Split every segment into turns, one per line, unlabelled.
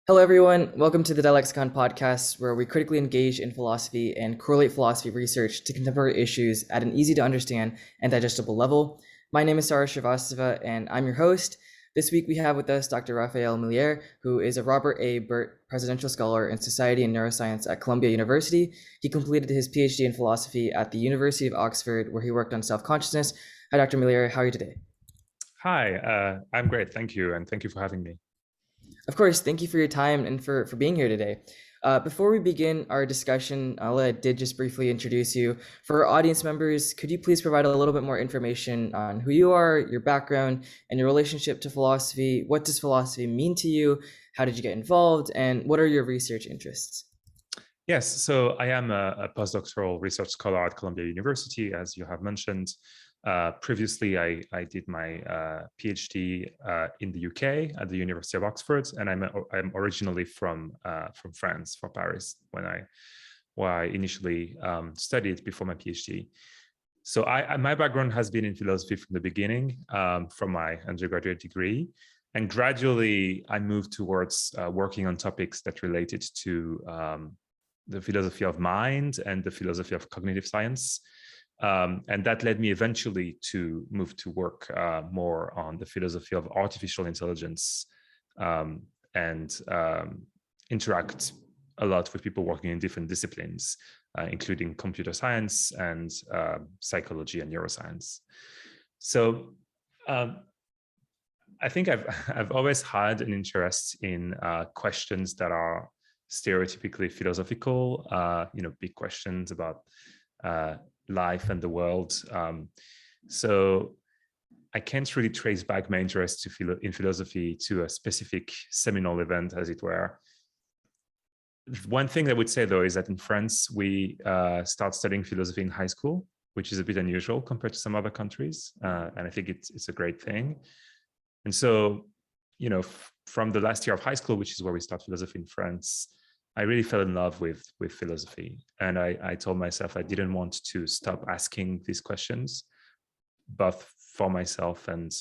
Hello, everyone. Welcome to the Dialexicon podcast, where we critically engage in philosophy and correlate philosophy research to contemporary issues at an easy to understand and digestible level. My name is Saurish and I'm your host. This week we have with us Dr. Raphaël Millière, who is a Robert A. Burt Presidential Scholar in Society and Neuroscience at Columbia University. He completed his PhD in philosophy at the University of Oxford, where he worked on self-consciousness. Hi, Dr. Millière. How are you today?
Hi, I'm great. Thank you. And thank you for having me.
Of course, thank you for your time and for being here today. Before we begin our discussion, I did just briefly introduce you. For our audience members, could you please provide a little bit more information on who you are, your background, and your relationship to philosophy? What does philosophy mean to you? How did you get involved? And what are your research interests?
Yes, so I am a postdoctoral research scholar at Columbia University, as you have mentioned. Previously, I did my PhD in the UK at the University of Oxford, and I'm originally from France, from Paris, where I initially studied before my PhD. So my background has been in philosophy from the beginning, from my undergraduate degree, and gradually I moved towards working on topics that related to the philosophy of mind and the philosophy of cognitive science. And that led me eventually to move to work more on the philosophy of artificial intelligence and interact a lot with people working in different disciplines, including computer science and psychology and neuroscience. So I think I've always had an interest in questions that are stereotypically philosophical, big questions about life and the world. So I can't really trace back my interest in philosophy to a specific seminal event, as it were. One thing I would say, though, is that in France, we start studying philosophy in high school, which is a bit unusual compared to some other countries. And I think it's a great thing. And so, from the last year of high school, which is where we start philosophy in France, I really fell in love with philosophy. And I told myself I didn't want to stop asking these questions, both for myself and,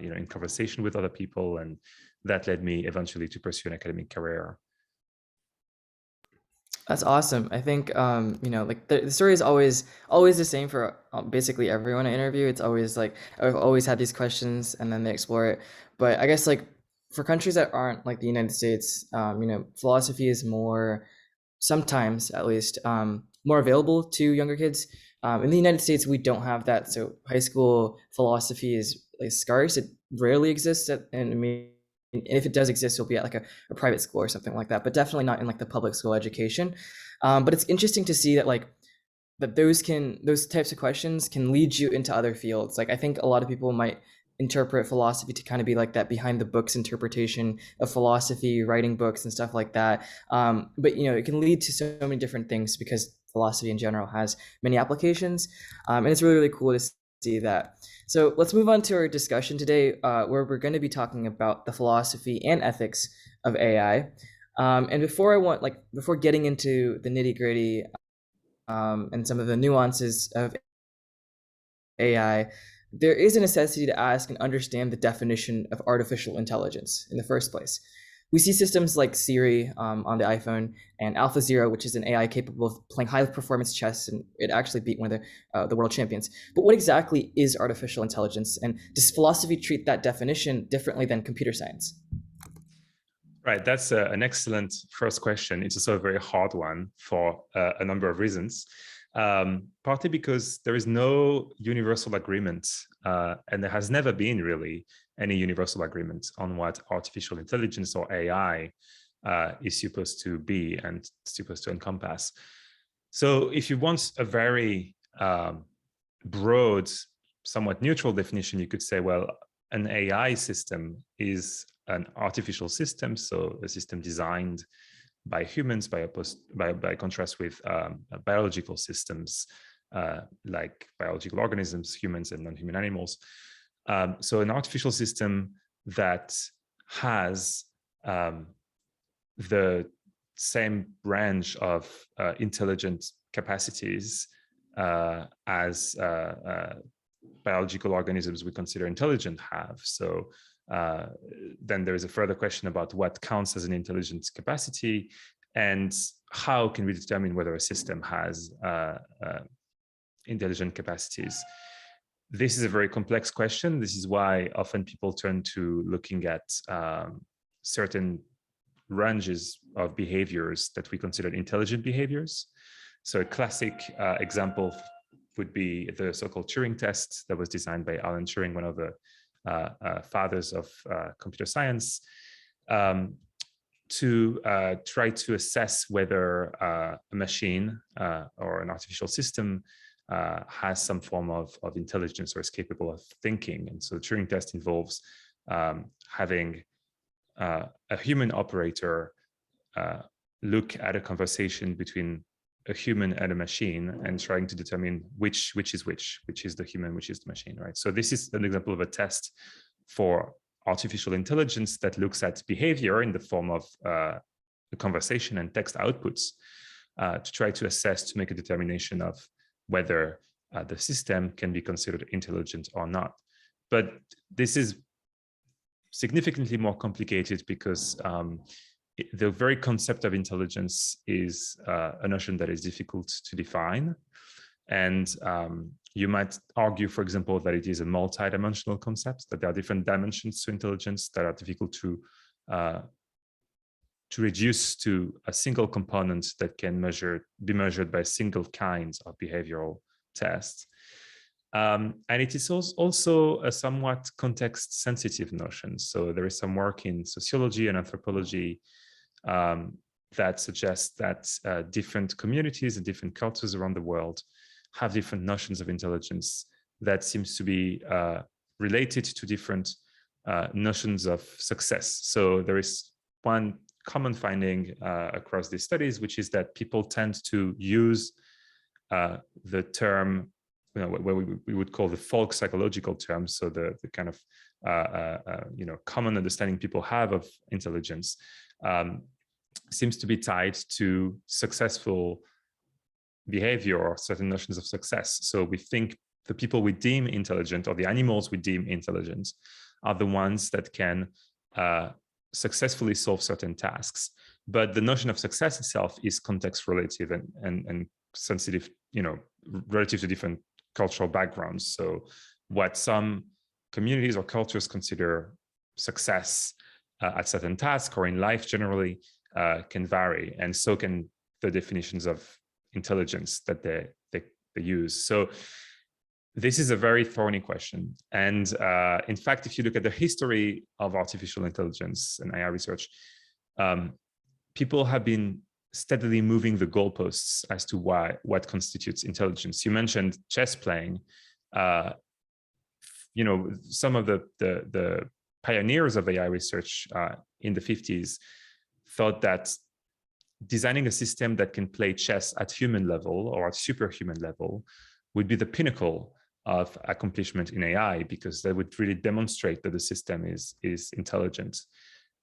in conversation with other people. And that led me eventually to pursue an academic career.
That's awesome. I think the story is always the same for basically everyone I interview. It's always like I've always had these questions and then they explore it. But I guess like for countries that aren't like the United States, philosophy is more, sometimes at least, more available to younger kids. In the United States, we don't have that. So high school philosophy is like scarce. It rarely exists and I mean, if it does exist, it'll be at like a private school or something like that, but definitely not in like the public school education. But it's interesting to see that like that those types of questions can lead you into other fields. Like I think a lot of people might interpret philosophy to kind of be like that behind the books interpretation of philosophy, writing books and stuff like that. But it can lead to so many different things because philosophy in general has many applications, and it's really, really cool to see that. So let's move on to our discussion today, where we're going to be talking about the philosophy and ethics of AI. And before getting into the nitty gritty and some of the nuances of AI, there is a necessity to ask and understand the definition of artificial intelligence in the first place. We see systems like Siri on the iPhone and AlphaZero, which is an AI capable of playing high-performance chess, and it actually beat one of the world champions. But what exactly is artificial intelligence, and does philosophy treat that definition differently than computer science?
Right, that's an excellent first question. It's also a very hard one for a number of reasons. Partly because there is no universal agreement, and there has never been really any universal agreement on what artificial intelligence or AI is supposed to be and supposed to encompass. So if you want a very broad, somewhat neutral definition, you could say, well, an AI system is an artificial system, so a system designed by humans, by contrast with biological systems like biological organisms, humans and non-human animals. So an artificial system that has the same range of intelligent capacities as biological organisms we consider intelligent have. So Then there is a further question about what counts as an intelligence capacity, and how can we determine whether a system has intelligent capacities. This is a very complex question. This is why often people turn to looking at certain ranges of behaviors that we consider intelligent behaviors. So a classic example would be the so-called Turing test that was designed by Alan Turing, one of the fathers of computer science, to try to assess whether a machine or an artificial system has some form of intelligence or is capable of thinking. And so the Turing test involves having a human operator look at a conversation between a human and a machine and trying to determine which is the human, which is the machine, right? So this is an example of a test for artificial intelligence that looks at behavior in the form of a conversation and text outputs to try to assess, to make a determination of whether the system can be considered intelligent or not. But this is significantly more complicated because the very concept of intelligence is a notion that is difficult to define. And you might argue, for example, that it is a multidimensional concept, that there are different dimensions to intelligence that are difficult to reduce to a single component that can be measured by single kinds of behavioral tests. And it is also a somewhat context-sensitive notion. So there is some work in sociology and anthropology that suggests that different communities and different cultures around the world have different notions of intelligence that seems to be related to different notions of success. So there is one common finding across these studies, which is that people tend to use the term, what we would call the folk psychological terms, so the kind of common understanding people have of intelligence seems to be tied to successful behavior or certain notions of success. So we think the people we deem intelligent, or the animals we deem intelligent, are the ones that can successfully solve certain tasks. But the notion of success itself is context relative and sensitive, relative to different cultural backgrounds. So what some communities or cultures consider success at certain tasks or in life generally can vary, and so can the definitions of intelligence that they use. So this is a very thorny question. And in fact, if you look at the history of artificial intelligence and AI research, people have been steadily moving the goalposts as to what constitutes intelligence. You mentioned chess playing. Some of the pioneers of AI research in the 50s thought that designing a system that can play chess at human level or at superhuman level would be the pinnacle of accomplishment in AI, because that would really demonstrate that the system is intelligent.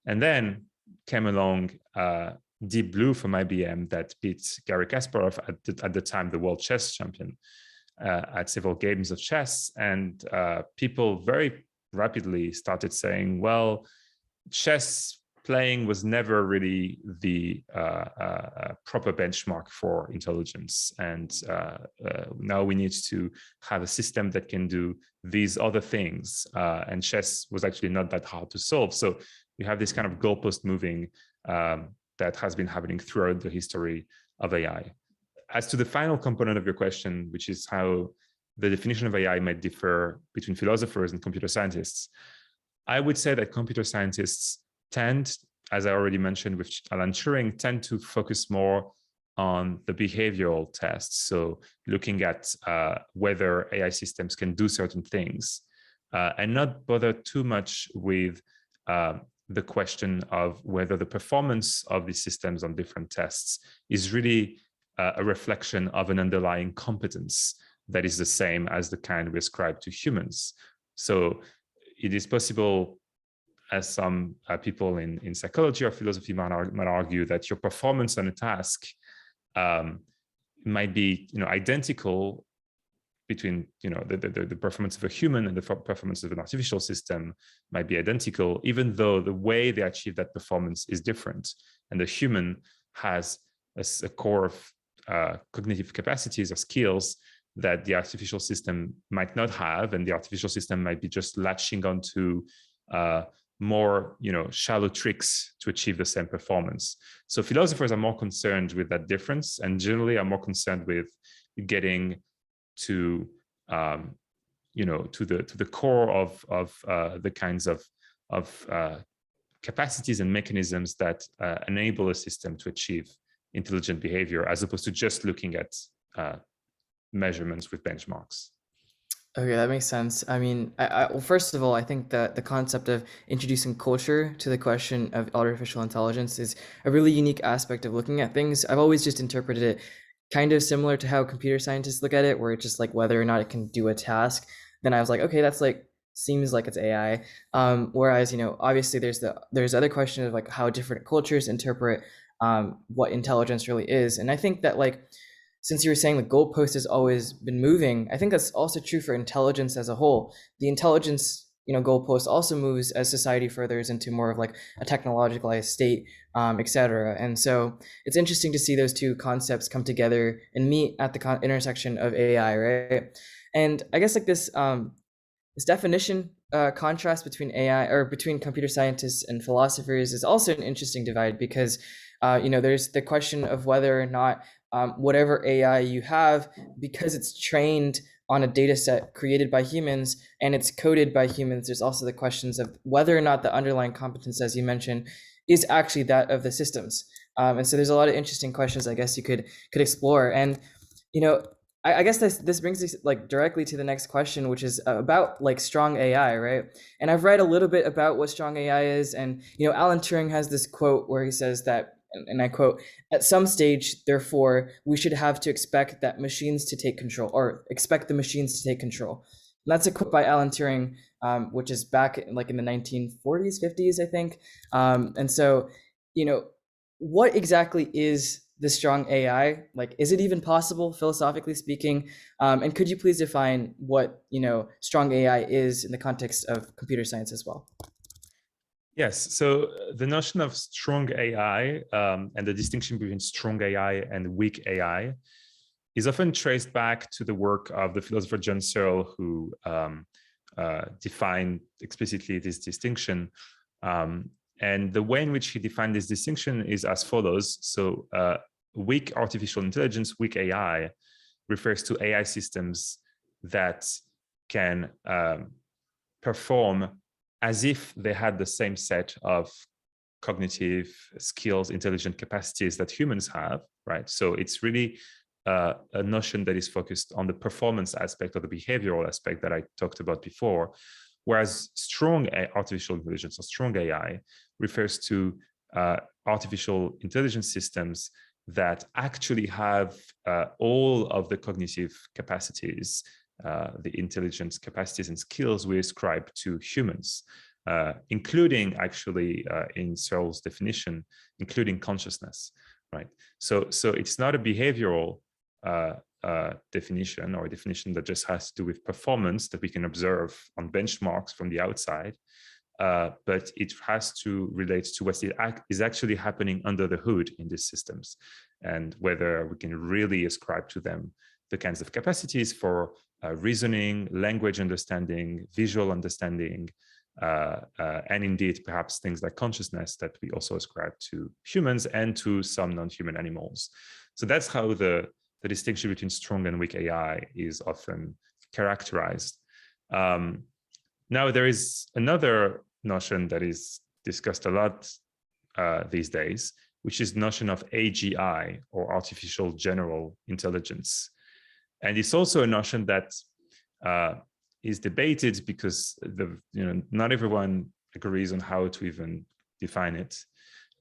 And then came along Deep Blue from IBM that beat Garry Kasparov, at the time the world chess champion, at several games of chess. And people very rapidly started saying, well, chess playing was never really the proper benchmark for intelligence. And now we need to have a system that can do these other things. And chess was actually not that hard to solve. So you have this kind of goalpost moving that has been happening throughout the history of AI. As to the final component of your question, which is how the definition of AI might differ between philosophers and computer scientists, I would say that computer scientists tend, as I already mentioned with Alan Turing, tend to focus more on the behavioral tests. So looking at whether AI systems can do certain things and not bother too much with the question of whether the performance of these systems on different tests is really a reflection of an underlying competence that is the same as the kind we ascribe to humans. So it is possible, as some people in psychology or philosophy might argue, that your performance on a task might be identical between the performance of a human and the performance of an artificial system might be identical, even though the way they achieve that performance is different. And the human has a core of cognitive capacities or skills that the artificial system might not have, and the artificial system might be just latching onto more shallow tricks to achieve the same performance. So philosophers are more concerned with that difference, and generally are more concerned with getting to to the core of the kinds of capacities and mechanisms that enable a system to achieve intelligent behavior, as opposed to just looking at measurements with benchmarks.
Okay, that makes sense. I mean, well, first of all, I think that the concept of introducing culture to the question of artificial intelligence is a really unique aspect of looking at things. I've always just interpreted it kind of similar to how computer scientists look at it, where it's just like whether or not it can do a task. Then I was like, okay, that's like seems like it's AI. Whereas, obviously there's other question of like how different cultures interpret what intelligence really is. And I think that like, since you were saying the goalpost has always been moving, I think that's also true for intelligence as a whole. The intelligence, goalpost also moves as society furthers into more of like a technologicalized state, et cetera. And so it's interesting to see those two concepts come together and meet at the intersection of AI, right? And I guess like this definition contrast between AI or between computer scientists and philosophers is also an interesting divide because there's the question of whether or not whatever AI you have, because it's trained on a data set created by humans and it's coded by humans, there's also the questions of whether or not the underlying competence, as you mentioned, is actually that of the systems. And so there's a lot of interesting questions I guess you could explore. And I guess this brings us like directly to the next question, which is about like strong AI, right? And I've read a little bit about what strong AI is, and Alan Turing has this quote where he says that, and I quote, "At some stage, therefore, we should have to expect that machines to take control, or expect the machines to take control." And that's a quote by Alan Turing, which is back in the 1940s, 50s, I think. And so, what exactly is the strong AI? Like, is it even possible, philosophically speaking? And could you please define what strong AI is in the context of computer science as well?
Yes, so the notion of strong AI and the distinction between strong AI and weak AI is often traced back to the work of the philosopher John Searle, who defined explicitly this distinction. And the way in which he defined this distinction is as follows. So weak artificial intelligence, weak AI, refers to AI systems that can perform as if they had the same set of cognitive skills, intelligent capacities that humans have, right? So it's really a notion that is focused on the performance aspect or the behavioral aspect that I talked about before, whereas strong artificial intelligence or strong AI refers to artificial intelligence systems that actually have all of the cognitive capacities, the intelligence capacities and skills we ascribe to humans, including actually in Searle's definition, including consciousness, right? So it's not a behavioral definition, or a definition that just has to do with performance that we can observe on benchmarks from the outside, but it has to relate to what is actually happening under the hood in these systems, and whether we can really ascribe to them the kinds of capacities for reasoning, language understanding, visual understanding, and indeed perhaps things like consciousness that we also ascribe to humans and to some non-human animals. So that's how the distinction between strong and weak AI is often characterized. Now, there is another notion that is discussed a lot these days, which is the notion of AGI, or artificial general intelligence. And it's also a notion that is debated because not everyone agrees on how to even define it.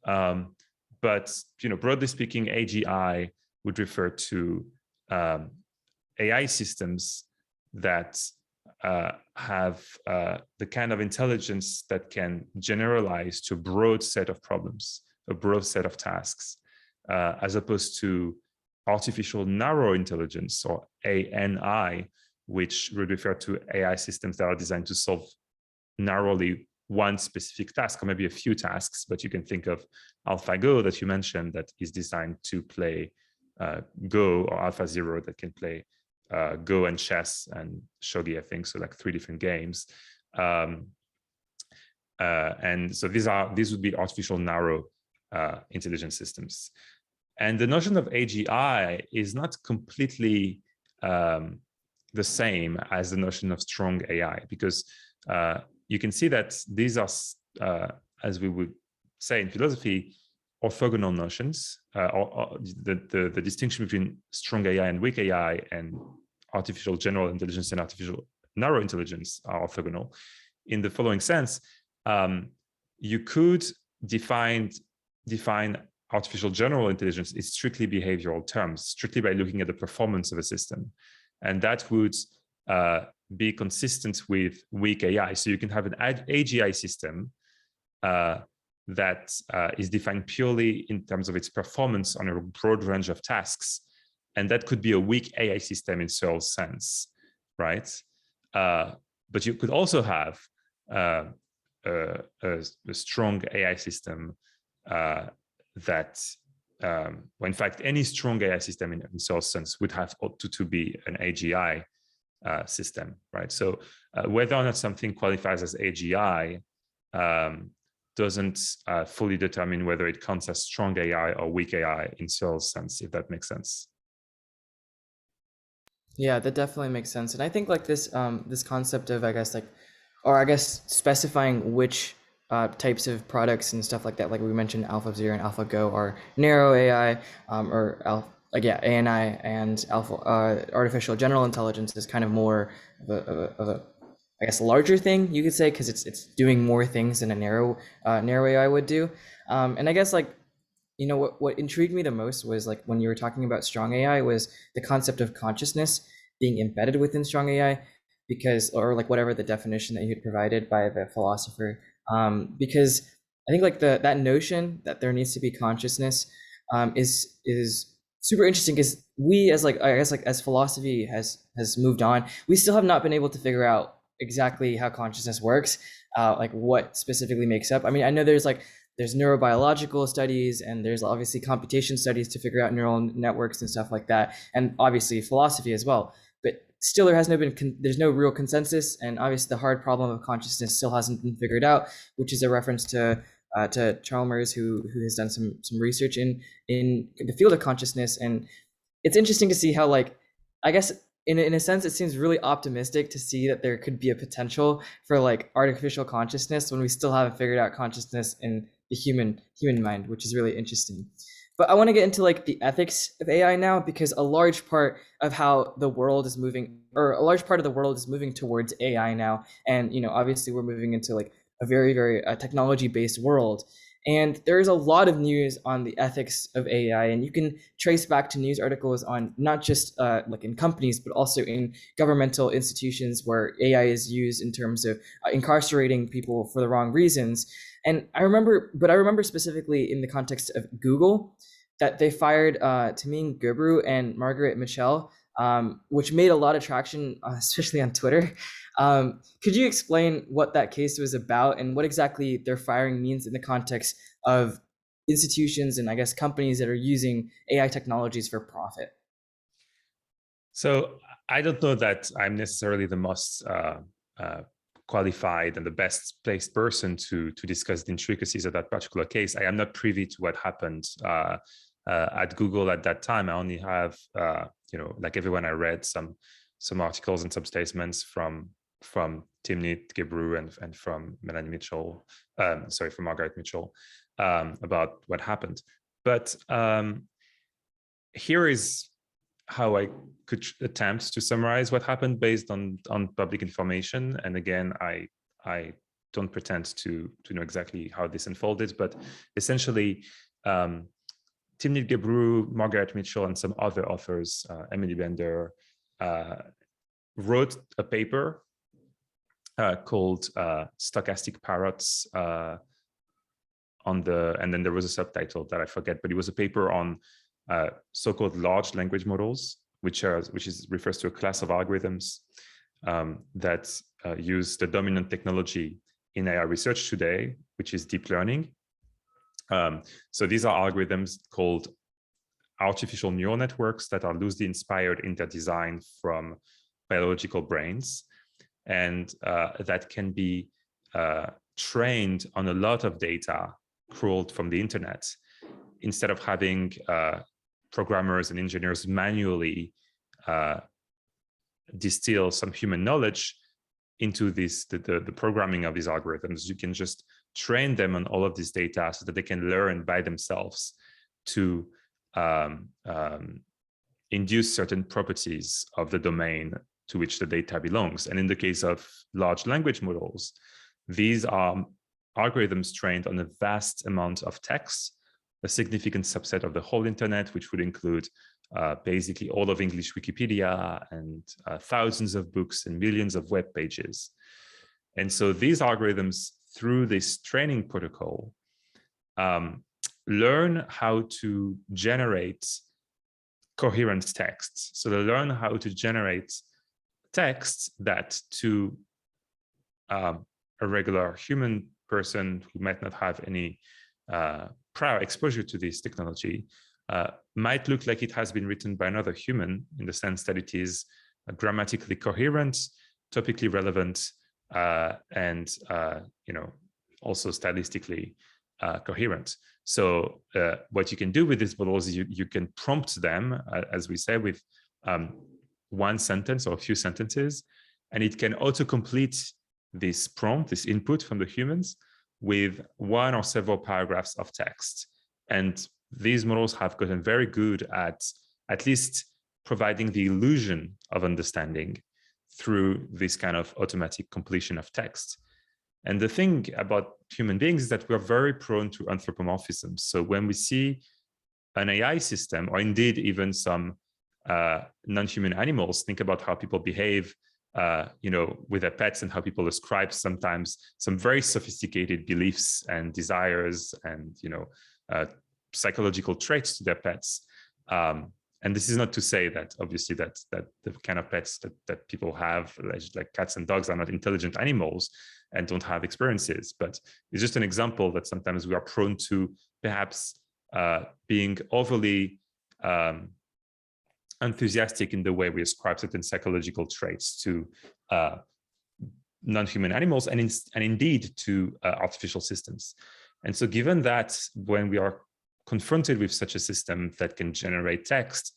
But broadly speaking, AGI would refer to AI systems that have the kind of intelligence that can generalize to a broad set of problems, a broad set of tasks, as opposed to artificial narrow intelligence, or ANI, which would refer to AI systems that are designed to solve narrowly one specific task, or maybe a few tasks. But you can think of AlphaGo that you mentioned, that is designed to play Go, or AlphaZero that can play Go and chess and shogi, I think, so like 3 different games. And so these would be artificial narrow intelligence systems. And the notion of AGI is not completely the same as the notion of strong AI, because you can see that these are, as we would say in philosophy, orthogonal notions. Or the distinction between strong AI and weak AI, and artificial general intelligence and artificial narrow intelligence, are orthogonal in the following sense. You could define artificial general intelligence in strictly behavioral terms, strictly by looking at the performance of a system. And that would be consistent with weak AI. So you can have an AGI system that is defined purely in terms of its performance on a broad range of tasks. And that could be a weak AI system in Searle's sense, right? But you could also have a strong AI system that, well, in fact, any strong AI system in Searle's sense would have to be an AGI system, right? So whether or not something qualifies as AGI doesn't fully determine whether it counts as strong AI or weak AI in Searle's sense, if that makes sense.
Yeah, that definitely makes sense. And I think like this this concept of, I guess, like, or I guess specifying which types of products and stuff like that, like we mentioned, AlphaZero and AlphaGo are narrow AI, like, yeah, ANI and artificial general intelligence is kind of more of a I guess larger thing, you could say, because it's doing more things than a narrow AI would do. And I guess, like, you know, what intrigued me the most was, like, when you were talking about strong AI, was the concept of consciousness being embedded within strong AI, because, or like whatever the definition that you had provided by the philosopher, because I think like that notion that there needs to be consciousness is super interesting, because we, as, like, I guess, like, as philosophy has moved on, we still have not been able to figure out exactly how consciousness works, like what specifically makes up. I mean, I know there's neurobiological studies, and there's obviously computation studies to figure out neural networks and stuff like that, and obviously philosophy as well. But still, there's no real consensus, and obviously the hard problem of consciousness still hasn't been figured out, which is a reference to Chalmers, who has done some research in the field of consciousness. And it's interesting to see how, like, I guess in a sense, it seems really optimistic to see that there could be a potential for, like, artificial consciousness when we still haven't figured out consciousness in the human mind, which is really interesting. But I want to get into, like, the ethics of AI now, because a large part of how the world is moving, or a large part of the world is moving towards AI now. And, you know, obviously we're moving into, like, a very, very technology-based world. And there's a lot of news on the ethics of AI, and you can trace back to news articles on not just like in companies, but also in governmental institutions where AI is used in terms of incarcerating people for the wrong reasons. And I remember specifically in the context of Google that they fired Tamim Gebru and Margaret Mitchell, which made a lot of traction, especially on Twitter. Could you explain what that case was about, and what exactly their firing means in the context of institutions and, I guess, companies that are using AI technologies for profit?
So I don't know that I'm necessarily the most qualified and the best placed person to discuss the intricacies of that particular case. I am not privy to what happened at Google at that time. I only have, you know, like everyone, I read some articles and some statements from Timnit Gebru and from Melanie Mitchell, from Margaret Mitchell, about what happened. But here is how I could attempt to summarize what happened based on public information. And again, I don't pretend to know exactly how this unfolded, but essentially, Timnit Gebru, Margaret Mitchell, and some other authors, Emily Bender, wrote a paper called Stochastic Parrots and then there was a subtitle that I forget, but it was a paper on so-called large language models, which refers to a class of algorithms that use the dominant technology in AI research today, which is deep learning. So these are algorithms called artificial neural networks that are loosely inspired in their design from biological brains, and that can be trained on a lot of data crawled from the internet, instead of having programmers and engineers manually distill some human knowledge into the programming of these algorithms. You can just train them on all of this data so that they can learn by themselves to induce certain properties of the domain to which the data belongs. And in the case of large language models, these are algorithms trained on a vast amount of text, a significant subset of the whole internet, which would include basically all of English Wikipedia and thousands of books and millions of web pages. And so these algorithms, through this training protocol, learn how to generate coherent texts. So they learn how to generate texts that to a regular human person who might not have any prior exposure to this technology might look like it has been written by another human, in the sense that it is grammatically coherent, topically relevant, and also stylistically coherent. So what you can do with these models is you can prompt them, as we say, with one sentence or a few sentences, and it can autocomplete this prompt, this input from the humans, with one or several paragraphs of text. And these models have gotten very good at least providing the illusion of understanding through this kind of automatic completion of text. And the thing about human beings is that we're very prone to anthropomorphism. So when we see an AI system, or indeed even some non-human animals, think about how people behave with their pets, and how people ascribe sometimes some very sophisticated beliefs and desires and psychological traits to their pets. And this is not to say that obviously that the kind of pets that people have, like cats and dogs, are not intelligent animals and don't have experiences, but it's just an example that sometimes we are prone to perhaps being overly enthusiastic in the way we ascribe certain psychological traits to non-human animals and indeed to artificial systems. And so given that when we are confronted with such a system that can generate text,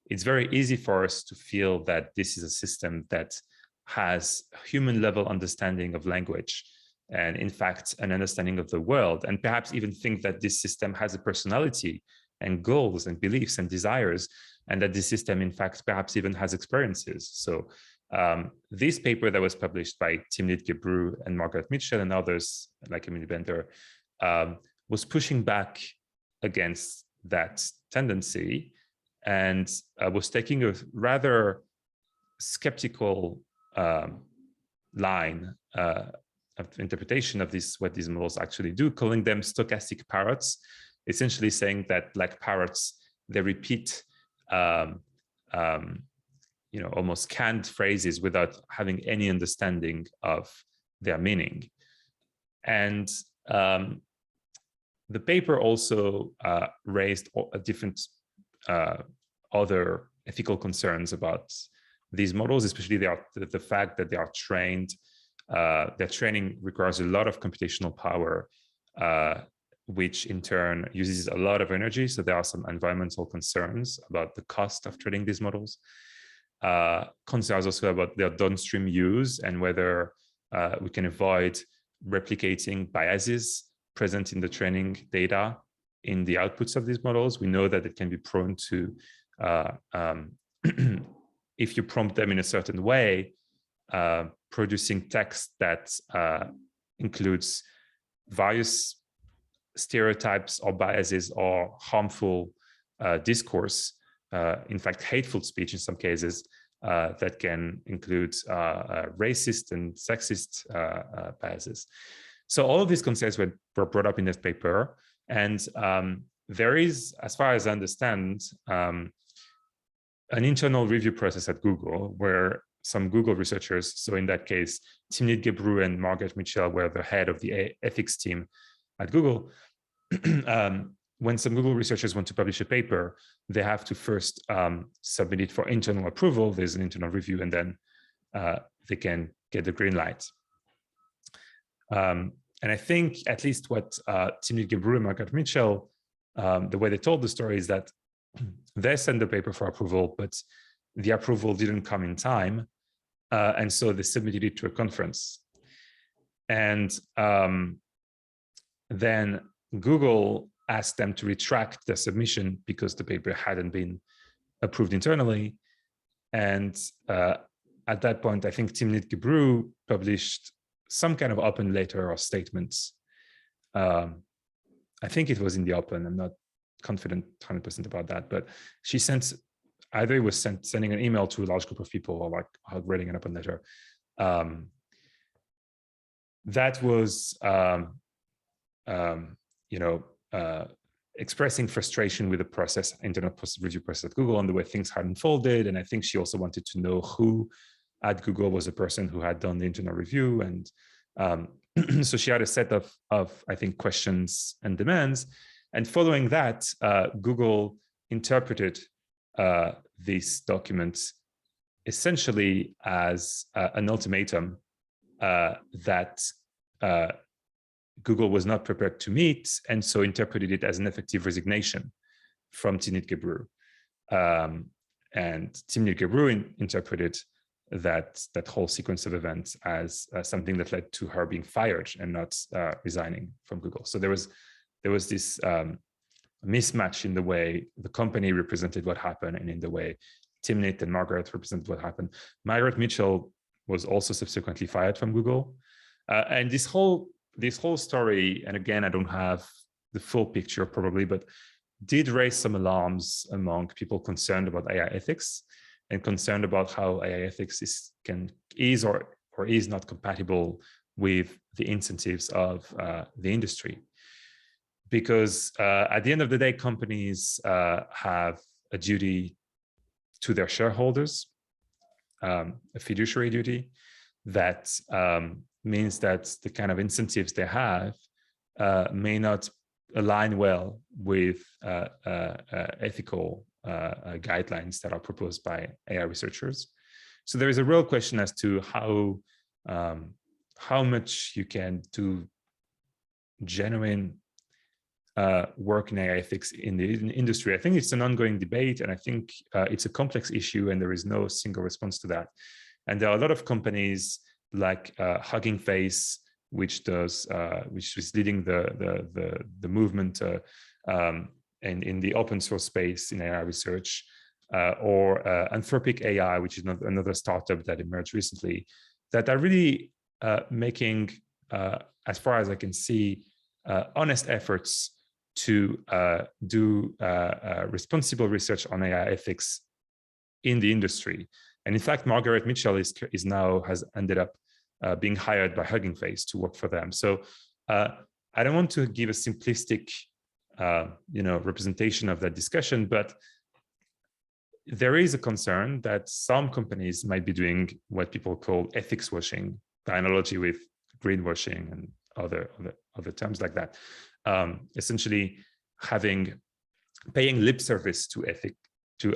it's very easy for us to feel that this is a system that has human level understanding of language, and in fact, an understanding of the world, and perhaps even think that this system has a personality and goals and beliefs and desires, and that this system, in fact, perhaps even has experiences. So this paper that was published by Timnit Gebru and Margaret Mitchell and others, like Emily Bender, was pushing back against that tendency, and was taking a rather skeptical line of interpretation of what these models actually do, calling them stochastic parrots, essentially saying that, like parrots, they repeat almost canned phrases without having any understanding of their meaning. And the paper also raised different other ethical concerns about these models, especially the fact that they are trained. Their training requires a lot of computational power, which in turn uses a lot of energy. So there are some environmental concerns about the cost of training these models. Concerns also about their downstream use and whether we can avoid replicating biases present in the training data in the outputs of these models. We know that it can be prone to, if you prompt them in a certain way, producing text that includes various stereotypes or biases or harmful discourse, in fact, hateful speech in some cases, that can include racist and sexist biases. So all of these concerns were brought up in this paper. And there is, as far as I understand, an internal review process at Google where some Google researchers, so in that case, Timnit Gebru and Margaret Mitchell were the head of the ethics team at Google. When some Google researchers want to publish a paper, they have to first submit it for internal approval. There's an internal review, and then they can get the green light. And I think at least what Timnit Gebru and Margaret Mitchell, the way they told the story is that they sent the paper for approval, but the approval didn't come in time. And so they submitted it to a conference. And then Google asked them to retract their submission because the paper hadn't been approved internally. And at that point, I think Timnit Gebru published some kind of open letter or statements. I think it was in the open. I'm not confident 100% about that, but she sent, either it was sending an email to a large group of people or like writing an open letter. That was, expressing frustration with the process, internal review process at Google and the way things had unfolded. And I think she also wanted to know who at Google was the person who had done the internal review. And so she had a set of, I think, questions and demands. And following that, Google interpreted these documents essentially as an ultimatum that Google was not prepared to meet, and so interpreted it as an effective resignation from Timnit Gebru. And Timnit Gebru interpreted that whole sequence of events as something that led to her being fired and not resigning from Google. So there was this mismatch in the way the company represented what happened and in the way Timnit and Margaret represented what happened. Margaret Mitchell was also subsequently fired from Google. And this whole story, and again, I don't have the full picture probably, but did raise some alarms among people concerned about AI ethics and concerned about how AI ethics is or is not compatible with the incentives of the industry. Because at the end of the day, companies have a duty to their shareholders, a fiduciary duty that means that the kind of incentives they have may not align well with ethical guidelines that are proposed by AI researchers. So there is a real question as to how much you can do genuine work in AI ethics in the industry. I think it's an ongoing debate, and I think it's a complex issue, and there is no single response to that. And there are a lot of companies like Hugging Face, which is leading the movement in the open source space in AI research, or Anthropic AI, which is another startup that emerged recently, that are really making, as far as I can see, honest efforts to do responsible research on AI ethics in the industry. And in fact, Margaret Mitchell has ended up being hired by Hugging Face to work for them. So I don't want to give a simplistic, representation of that discussion, but there is a concern that some companies might be doing what people call ethics washing, by analogy with greenwashing and other terms like that. Essentially, paying lip service to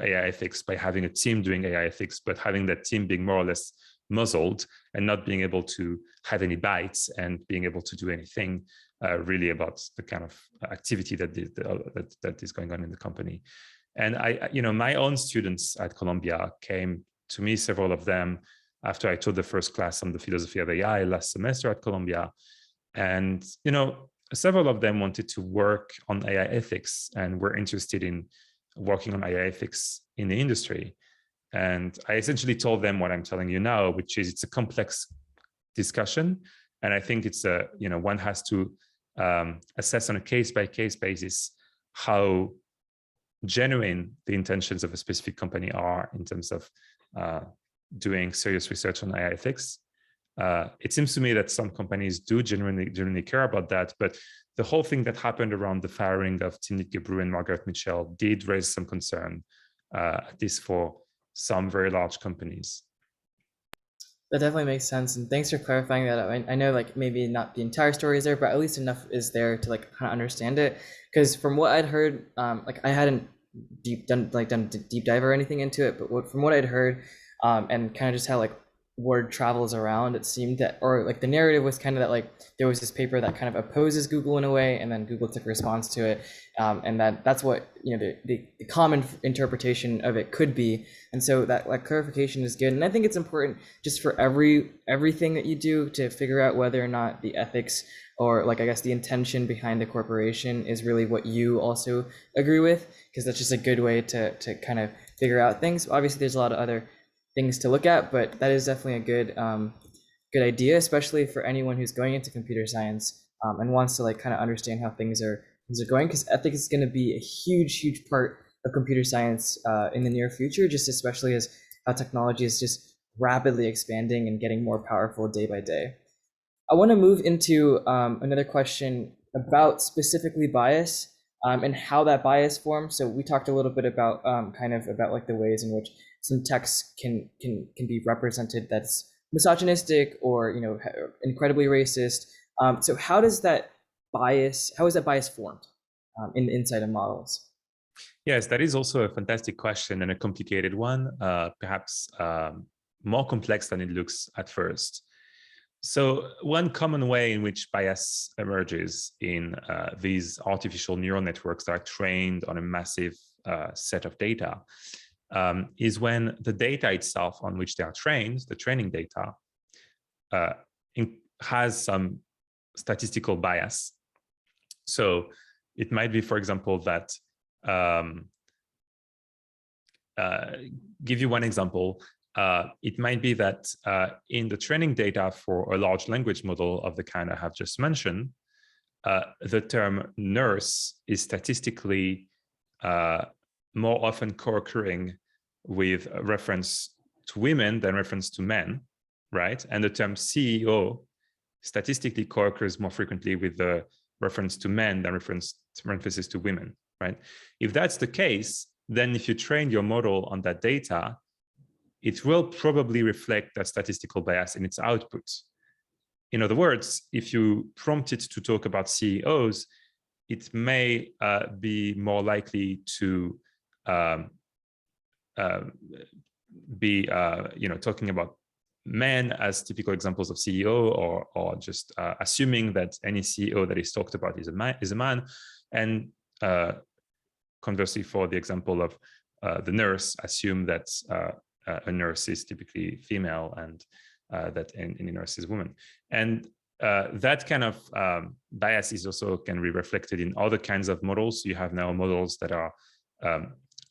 AI ethics by having a team doing AI ethics, but having that team being more or less muzzled and not being able to have any bites and being able to do anything really about the kind of activity that is going on in the company. And my own students at Columbia came to me, several of them, after I taught the first class on the philosophy of AI last semester at Columbia. And, several of them wanted to work on AI ethics and were interested in working on AI ethics in the industry. And I essentially told them what I'm telling you now, which is it's a complex discussion. And I think it's one has to assess on a case-by-case basis how genuine the intentions of a specific company are in terms of doing serious research on AI ethics. It seems to me that some companies do genuinely care about that, but the whole thing that happened around the firing of Timnit Gebru and Margaret Mitchell did raise some concern at least for some very large companies.
That definitely makes sense, and thanks for clarifying that. I know like maybe not the entire story is there, but at least enough is there to like kind of understand it. Because from what I'd heard, like I hadn't done deep dive or anything into it, but from what I'd heard, and kind of just how like word travels around, it seemed that, or like the narrative was kind of that like there was this paper that kind of opposes Google in a way, and then Google took a response to it, and that's what the common interpretation of it could be. And so that like clarification is good, and I think it's important just for everything that you do to figure out whether or not the ethics or like I guess the intention behind the corporation is really what you also agree with, because that's just a good way to kind of figure out things. Obviously, there's a lot of other things to look at, but that is definitely a good idea, especially for anyone who's going into computer science and wants to like kind of understand how things are going, because ethics is going to be a huge part of computer science in the near future, just especially as how technology is just rapidly expanding and getting more powerful day by day. I want to move into another question about specifically bias and how that bias forms. So we talked a little bit about kind of about like the ways in which some texts can be represented that's misogynistic or incredibly racist. So how is that bias formed in the inside of models?
Yes, that is also a fantastic question and a complicated one, perhaps more complex than it looks at first. So one common way in which bias emerges in these artificial neural networks that are trained on a massive set of data is when the data itself on which they are trained, the training data, has some statistical bias. So it might be, for example, that give you one example. It might be that in the training data for a large language model of the kind I have just mentioned, the term nurse is statistically more often co-occurring with a reference to women than reference to men, right? And the term CEO statistically co-occurs more frequently with the reference to men than references to women, right? If that's the case, then if you train your model on that data, it will probably reflect that statistical bias in its output. In other words, if you prompt it to talk about CEOs, it may be more likely to be talking about men as typical examples of CEO, or just assuming that any CEO that is talked about is a man, and conversely, for the example of the nurse, assume that a nurse is typically female and that any nurse is woman. And that kind of bias is also can be reflected in other kinds of models. You have now models that are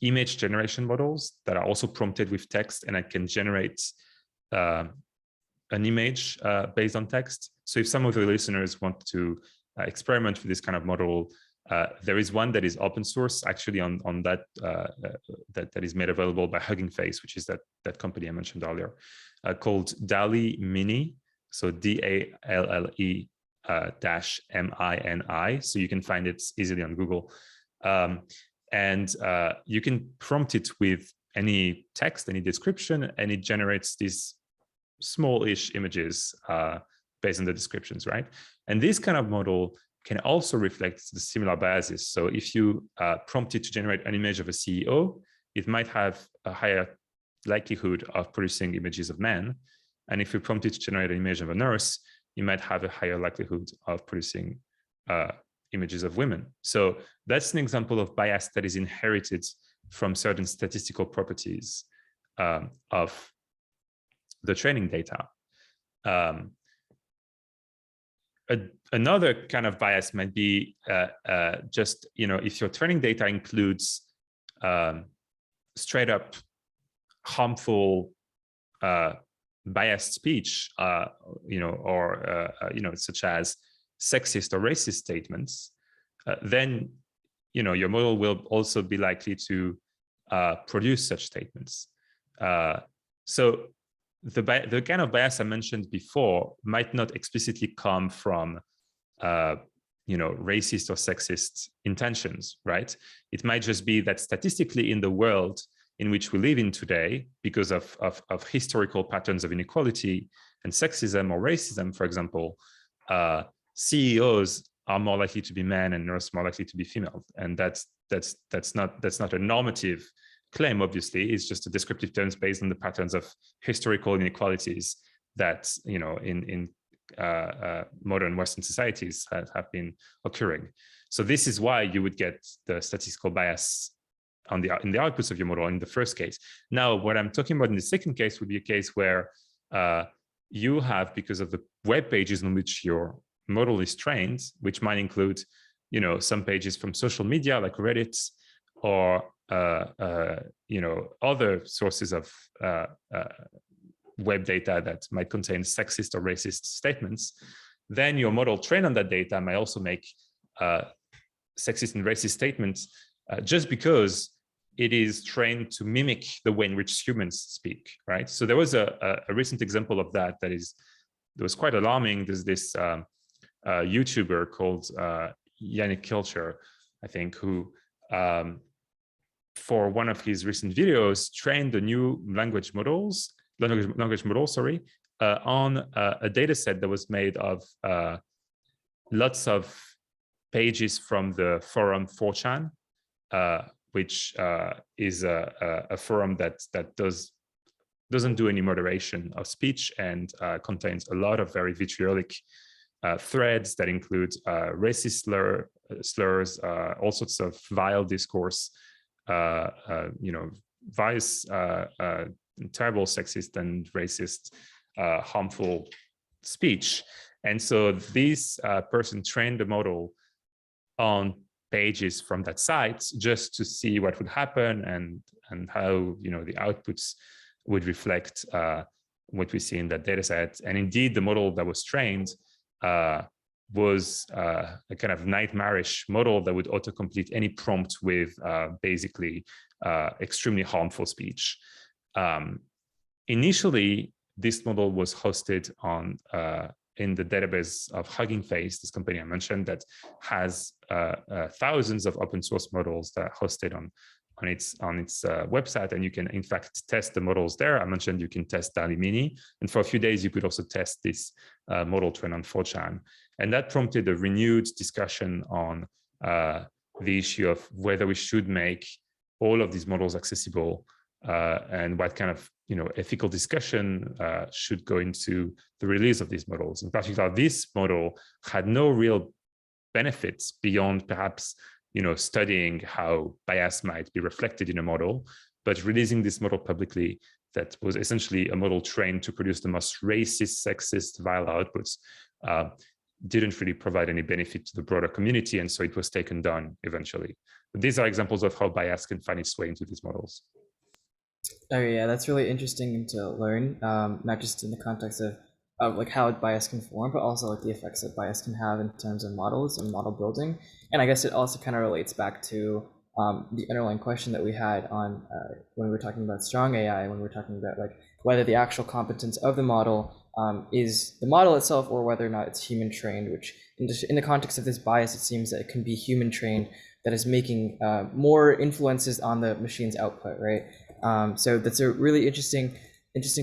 image generation models that are also prompted with text, and it can generate an image based on text. So if some of the listeners want to experiment with this kind of model, there is one that is open source actually on that that is made available by Hugging Face, which is that company I mentioned earlier, called DALL-E Mini. So DALLE -MINI. So you can find it easily on Google. And you can prompt it with any text, any description, and it generates these small-ish images based on the descriptions, right? And this kind of model can also reflect the similar biases. So if you prompt it to generate an image of a CEO, it might have a higher likelihood of producing images of men. And if you prompt it to generate an image of a nurse, you might have a higher likelihood of producing images of women. So that's an example of bias that is inherited from certain statistical properties of the training data. Another kind of bias might be just, if your training data includes straight up harmful biased speech, such as sexist or racist statements, then your model will also be likely to produce such statements. So the kind of bias I mentioned before might not explicitly come from racist or sexist intentions, right? It might just be that statistically in the world, in which we live in today, because of historical patterns of inequality and sexism or racism, for example, CEOs are more likely to be men and nurses more likely to be female. And that's not a normative claim, obviously. It's just a descriptive terms based on the patterns of historical inequalities that, you know, in modern Western societies have been occurring. So this is why you would get the statistical bias in the outputs of your model in the first case. Now, what I'm talking about in the second case would be a case where you have, because of the web pages on which your model is trained, which might include, you know, some pages from social media like Reddit, or you know, other sources of web data that might contain sexist or racist statements, then your model trained on that data might also make sexist and racist statements just because it is trained to mimic the way in which humans speak, right? So there was a recent example of that was quite alarming. There's this YouTuber called Yannick Kilcher, I think, who for one of his recent videos trained the new language model, on a data set that was made of lots of pages from the forum 4chan, which is a forum that doesn't do any moderation of speech and contains a lot of very vitriolic threads that include racist slurs, all sorts of vile discourse, you know, various terrible sexist and racist, harmful speech. And so this person trained the model on pages from that site just to see what would happen and how, you know, the outputs would reflect what we see in that data set. And indeed, the model that was trained was a kind of nightmarish model that would autocomplete any prompt with basically extremely harmful speech. Initially, this model was hosted on in the database of Hugging Face, this company I mentioned that has thousands of open source models that are hosted on its website, and you can in fact test the models there. I mentioned you can test DALL-E Mini, and for a few days you could also test this model trained on 4chan, and that prompted a renewed discussion on the issue of whether we should make all of these models accessible, and what kind of, you know, ethical discussion should go into the release of these models. In particular, this model had no real benefits beyond perhaps, you know, studying how bias might be reflected in a model, but releasing this model publicly that was essentially a model trained to produce the most racist, sexist, vile outputs didn't really provide any benefit to the broader community, and so it was taken down eventually. But these are examples of how bias can find its way into these models.
Oh yeah, that's really interesting to learn, not just in the context of like how bias can form, but also like the effects that bias can have in terms of models and model building. And I guess it also kind of relates back to the underlying question that we had on when we were talking about strong AI, when we were talking about like whether the actual competence of the model is the model itself or whether or not it's human trained, which in the context of this bias, it seems that it can be human trained that is making more influences on the machine's output, right? So that's a really interesting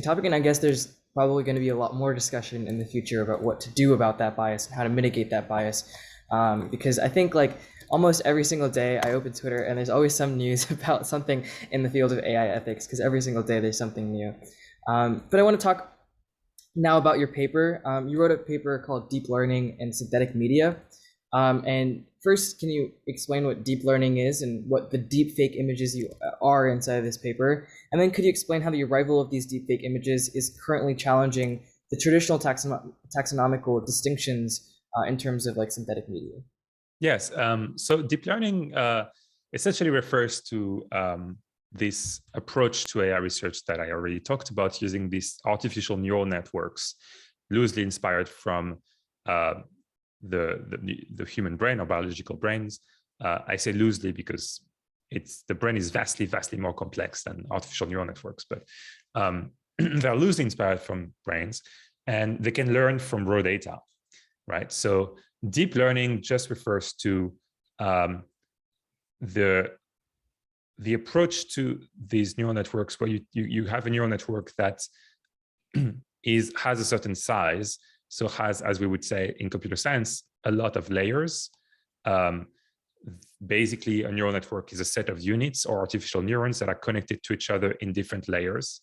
topic, and I guess there's probably going to be a lot more discussion in the future about what to do about that bias and how to mitigate that bias, because I think like almost every single day I open Twitter and there's always some news about something in the field of AI ethics, because every single day there's something new. But I want to talk now about your paper. You wrote a paper called Deep Learning and Synthetic Media. And first, can you explain what deep learning is and what the deepfake images are inside of this paper? And then could you explain how the arrival of these deepfake images is currently challenging the traditional taxonomical distinctions in terms of like synthetic media?
Yes, so deep learning essentially refers to this approach to AI research that I already talked about, using these artificial neural networks loosely inspired from the human brain or biological brains. I say loosely because the brain is vastly more complex than artificial neural networks, but they're loosely inspired from brains, and they can learn from raw data, right? So deep learning just refers to the the approach to these neural networks, where you have a neural network that has a certain size, so has, as we would say in computer science, a lot of layers. Basically, a neural network is a set of units or artificial neurons that are connected to each other in different layers.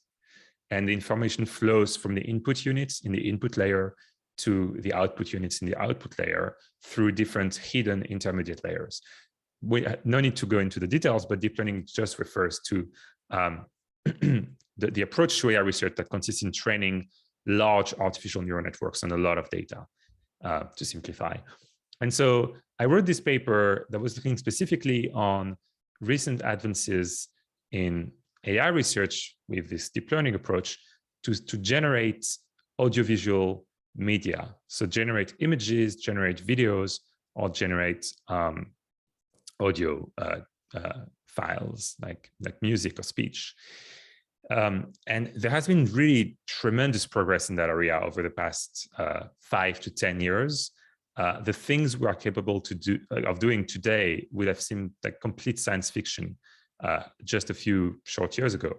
And the information flows from the input units in the input layer to the output units in the output layer through different hidden intermediate layers. We no need to go into the details, but deep learning just refers to the approach to AI research that consists in training large artificial neural networks on a lot of data, to simplify. And so I wrote this paper that was looking specifically on recent advances in AI research with this deep learning approach to generate audiovisual media. So generate images, generate videos, or generate audio files like music or speech. And there has been really tremendous progress in that area over the past 5 to 10 years. The things we are capable of doing today would have seemed like complete science fiction just a few short years ago.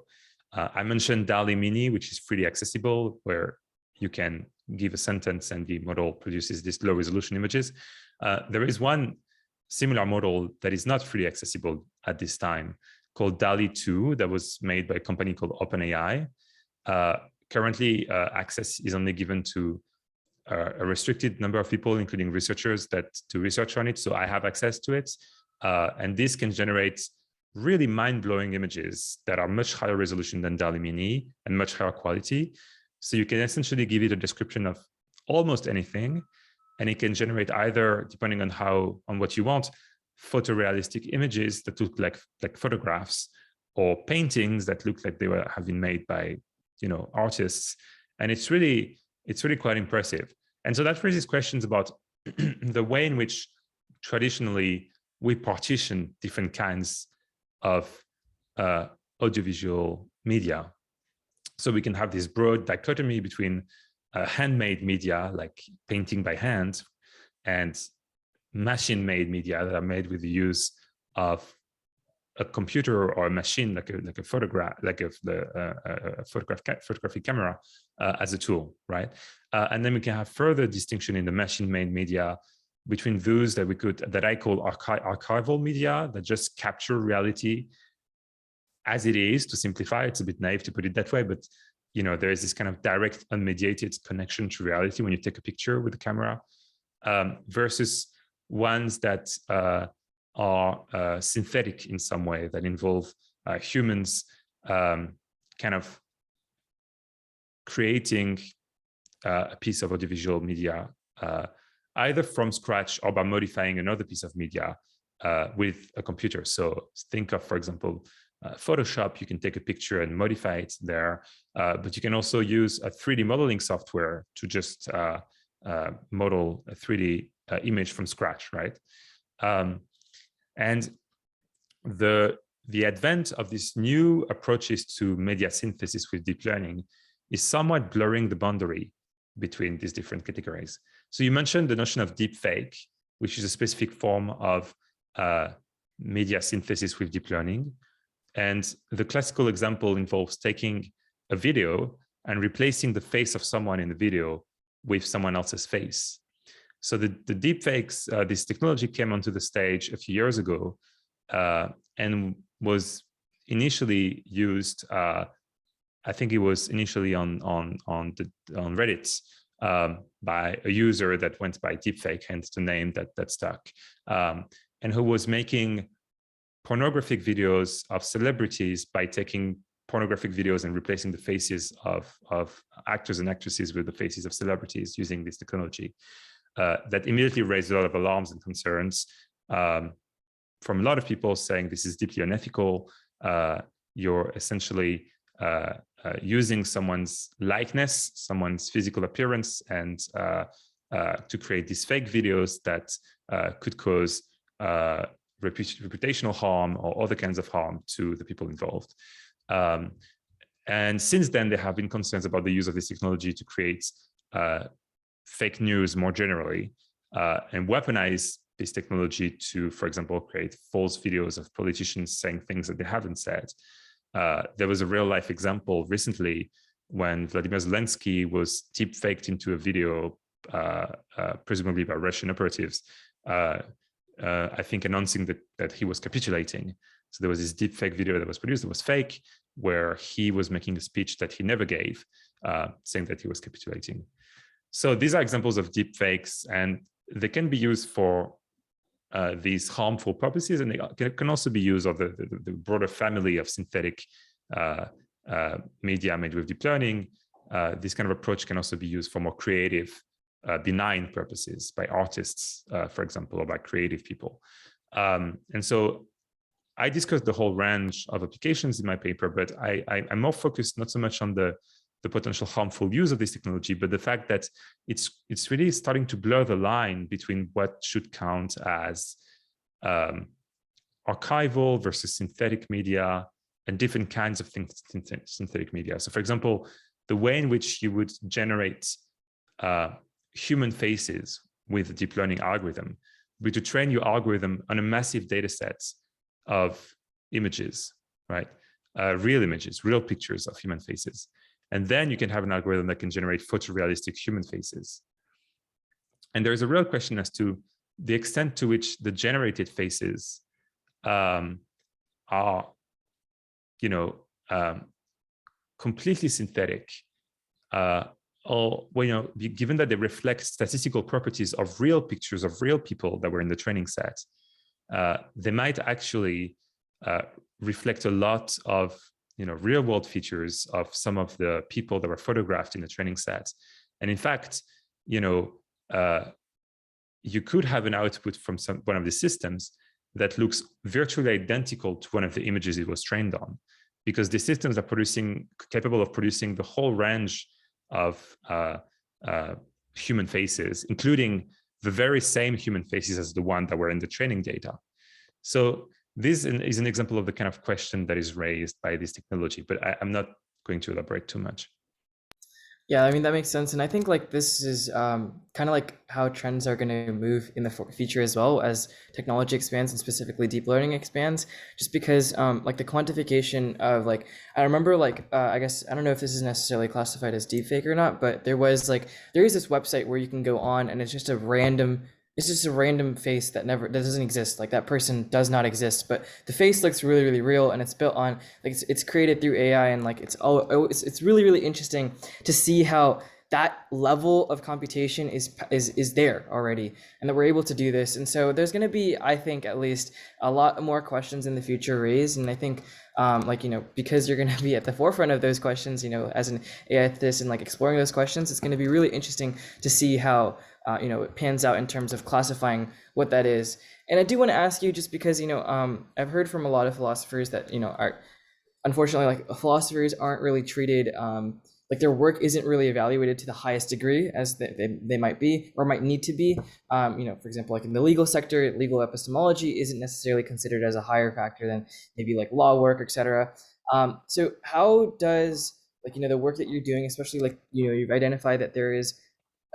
I mentioned DALL-E Mini, which is freely accessible, where you can give a sentence and the model produces these low resolution images. There is one similar model that is not freely accessible at this time, called DALL-E 2, that was made by a company called OpenAI. Currently, access is only given to a restricted number of people, including researchers that do research on it. So I have access to it. And this can generate really mind-blowing images that are much higher resolution than DALL-E Mini and much higher quality. So you can essentially give it a description of almost anything, and it can generate either, depending on what you want, photorealistic images that look like photographs, or paintings that look like have been made by artists. And it's really quite impressive. And so that raises questions about the way in which traditionally we partition different kinds of audiovisual media. So we can have this broad dichotomy between handmade media, like painting by hand, and machine-made media that are made with the use of a computer or a machine, like a photograph, like a photographic camera as a tool, right? And then we can have further distinction in the machine-made media between those that I call archival media, that just capture reality as it is. To simplify, it's a bit naive to put it that way, but there is this kind of direct, unmediated connection to reality when you take a picture with the camera, versus ones that are synthetic in some way, that involve humans kind of creating a piece of audiovisual media, either from scratch or by modifying another piece of media with a computer. So think of, for example, Photoshop. You can take a picture and modify it there, but you can also use a 3D modeling software to just model a 3D image from scratch, right? And the advent of these new approaches to media synthesis with deep learning is somewhat blurring the boundary between these different categories. So you mentioned the notion of deepfake, which is a specific form of media synthesis with deep learning. And the classical example involves taking a video and replacing the face of someone in the video with someone else's face. So the deepfakes, this technology came onto the stage a few years ago and was initially used. I think it was initially on Reddit by a user that went by deepfake, hence the name that stuck, and who was making pornographic videos of celebrities by taking pornographic videos and replacing the faces of actors and actresses with the faces of celebrities using this technology. That immediately raised a lot of alarms and concerns from a lot of people, saying this is deeply unethical. You're essentially using someone's likeness, someone's physical appearance, and to create these fake videos that could cause reputational harm or other kinds of harm to the people involved. And since then, there have been concerns about the use of this technology to create fake news more generally and weaponize this technology to, for example, create false videos of politicians saying things that they haven't said. There was a real life example recently when Vladimir Zelensky was deepfaked into a video, presumably by Russian operatives, I think announcing that he was capitulating. So there was this deepfake video that was produced that was fake, where he was making a speech that he never gave, saying that he was capitulating. So these are examples of deepfakes, and they can be used for these harmful purposes, and they can also be used of the broader family of synthetic media made with deep learning. This kind of approach can also be used for more creative, benign purposes by artists, for example, or by creative people. And so I discussed the whole range of applications in my paper, but I'm more focused not so much on the potential harmful use of this technology, but the fact that it's really starting to blur the line between what should count as archival versus synthetic media and different kinds of synthetic media. So for example, the way in which you would generate human faces with a deep learning algorithm would be to train your algorithm on a massive data set of images, right? Real images, real pictures of human faces. And then you can have an algorithm that can generate photorealistic human faces. And there's a real question as to the extent to which the generated faces are, completely synthetic, or given that they reflect statistical properties of real pictures of real people that were in the training set, they might actually reflect a lot of real world features of some of the people that were photographed in the training set. And in fact, you could have an output from one of the systems that looks virtually identical to one of the images it was trained on, because the systems are capable of producing the whole range of human faces, including the very same human faces as the one that were in the training data. So this is an example of the kind of question that is raised by this technology, but I'm not going to elaborate too much.
Yeah, I mean, that makes sense. And I think like this is kind of like how trends are going to move in the future as well as technology expands and specifically deep learning expands, just because like the quantification of like, I remember like, I guess, I don't know if this is necessarily classified as deepfake or not, but there is this website where you can go on and it's just a random face that doesn't exist. Like that person does not exist, but the face looks really, really real, and it's built on like it's created through AI, and like it's really, really interesting to see how that level of computation is there already, and that we're able to do this. And so there's going to be, I think, at least a lot more questions in the future raised, and I think because you're going to be at the forefront of those questions, as an AI ethicist, and like exploring those questions, it's going to be really interesting to see how it pans out in terms of classifying what that is. And I do want to ask you, just because I've heard from a lot of philosophers that are unfortunately, like, philosophers aren't really treated like their work isn't really evaluated to the highest degree as they might be or might need to be. For example, like in the legal sector, legal epistemology isn't necessarily considered as a higher factor than maybe like law work, etc. So how does the work that you're doing, especially like you've identified that there is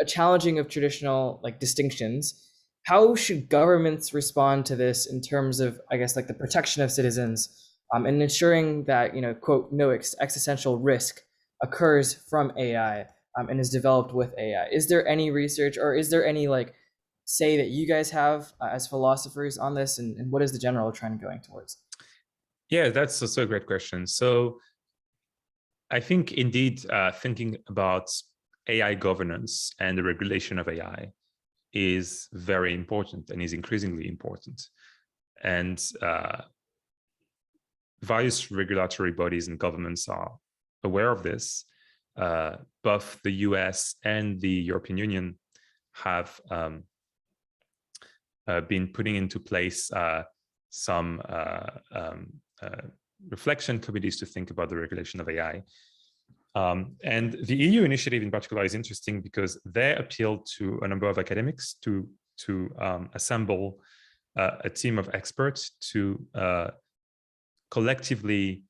a challenging of traditional like distinctions. How should governments respond to this in terms of, I guess, like the protection of citizens and ensuring that, quote, no existential risk occurs from AI and is developed with AI? Is there any research or is there any like say that you guys have as philosophers on this, and what is the general trend going towards?
Yeah, that's also a great question. So I think indeed thinking about AI governance and the regulation of AI is very important and is increasingly important. And various regulatory bodies and governments are aware of this. Both the US and the European Union have been putting into place some reflection committees to think about the regulation of AI. And the EU initiative in particular is interesting because they appeal to a number of academics to assemble a team of experts to collectively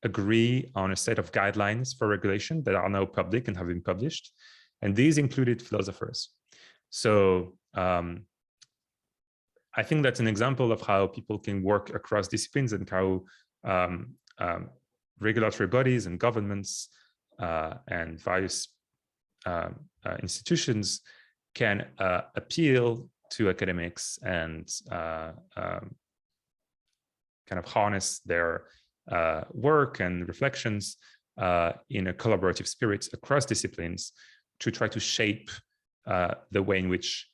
agree on a set of guidelines for regulation that are now public and have been published. And these included philosophers. So I think that's an example of how people can work across disciplines and how regulatory bodies and governments and various institutions can appeal to academics and kind of harness their work and reflections in a collaborative spirit across disciplines to try to shape the way in which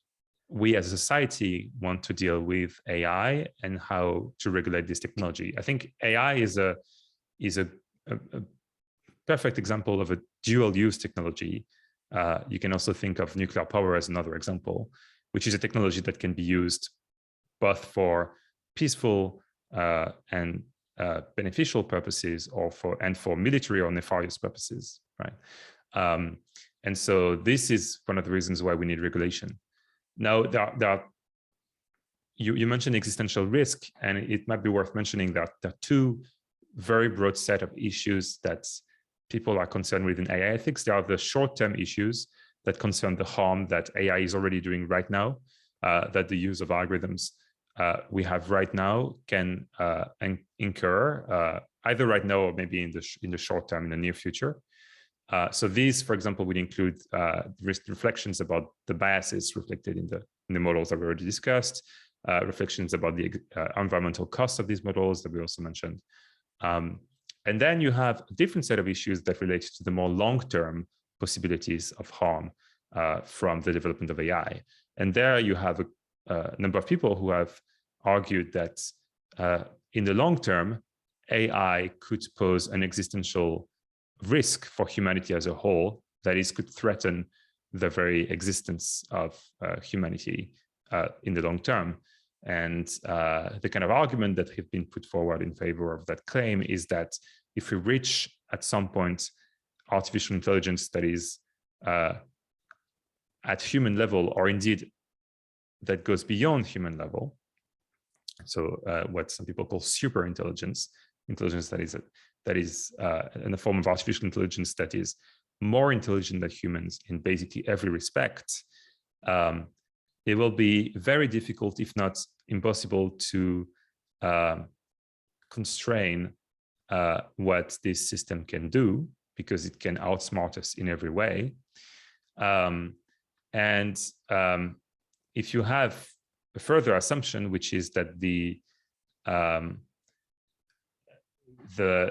we as a society want to deal with AI and how to regulate this technology. I think AI is a perfect example of a dual use technology. You can also think of nuclear power as another example, which is a technology that can be used both for peaceful and beneficial purposes, or for military or nefarious purposes, right? And so this is one of the reasons why we need regulation. Now, you mentioned existential risk, and it might be worth mentioning that there are two very broad set of issues that people are concerned with in AI ethics. There are the short-term issues that concern the harm that AI is already doing right now, that the use of algorithms we have right now can incur, either right now or maybe in the short term, in the near future. So these, for example, would include reflections about the biases reflected in the models that we already discussed, reflections about the environmental costs of these models that we also mentioned. And then you have a different set of issues that relate to the more long-term possibilities of harm from the development of AI. And there you have a number of people who have argued that in the long term, AI could pose an existential risk for humanity as a whole, that is, could threaten the very existence of humanity in the long term. And the kind of argument that have been put forward in favor of that claim is that if we reach at some point artificial intelligence that is at human level, or indeed that goes beyond human level, so what some people call super intelligence, intelligence that is in the form of artificial intelligence that is more intelligent than humans in basically every respect, it will be very difficult, if not impossible, to constrain what this system can do, because it can outsmart us in every way. If you have a further assumption, which is that the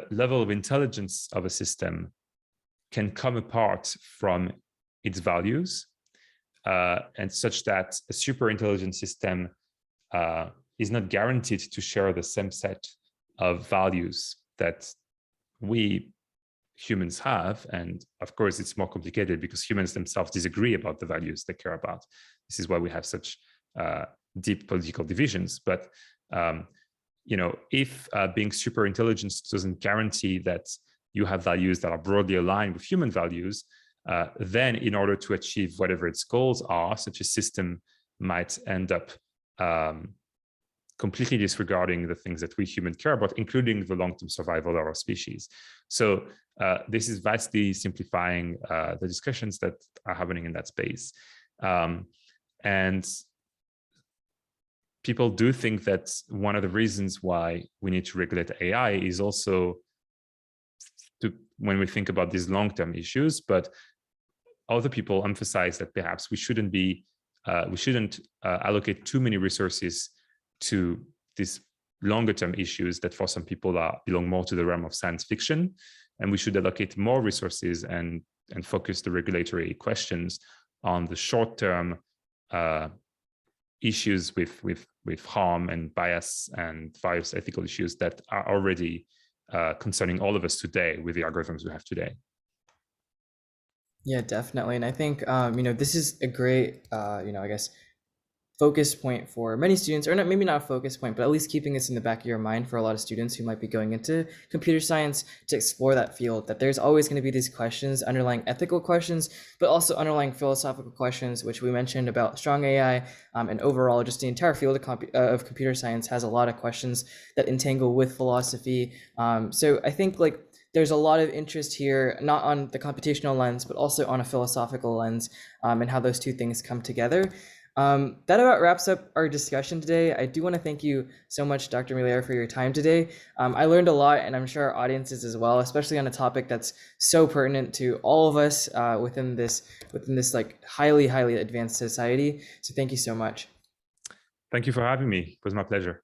level of intelligence of a system can come apart from its values, and such that a super intelligent system is not guaranteed to share the same set of values that we humans have. And of course, it's more complicated because humans themselves disagree about the values they care about. This is why we have such deep political divisions. But if being super intelligent doesn't guarantee that you have values that are broadly aligned with human values, then in order to achieve whatever its goals are, such a system might end up completely disregarding the things that we humans care about, including the long-term survival of our species. So this is vastly simplifying the discussions that are happening in that space. And people do think that one of the reasons why we need to regulate AI is also when we think about these long-term issues, but other people emphasize that perhaps we shouldn't allocate too many resources to these longer-term issues that for some people belong more to the realm of science fiction, and we should allocate more resources and focus the regulatory questions on the short-term issues with harm and bias and various ethical issues that are already concerning all of us today with the algorithms we have today.
Yeah, definitely. And I think, this is a great, I guess, focus point for many students, or not, maybe not a focus point, but at least keeping this in the back of your mind for a lot of students who might be going into computer science to explore that field, that there's always going to be these questions, underlying ethical questions, but also underlying philosophical questions, which we mentioned about strong AI, and overall just the entire field of computer science has a lot of questions that entangle with philosophy. So I think there's a lot of interest here, not on the computational lens, but also on a philosophical lens, and how those two things come together. That about wraps up our discussion today. I do want to thank you so much, Dr. Milliere, for your time today. I learned a lot, and I'm sure our audiences as well, especially on a topic that's so pertinent to all of us within this like highly advanced society. So thank you so much.
Thank you for having me. It was my pleasure.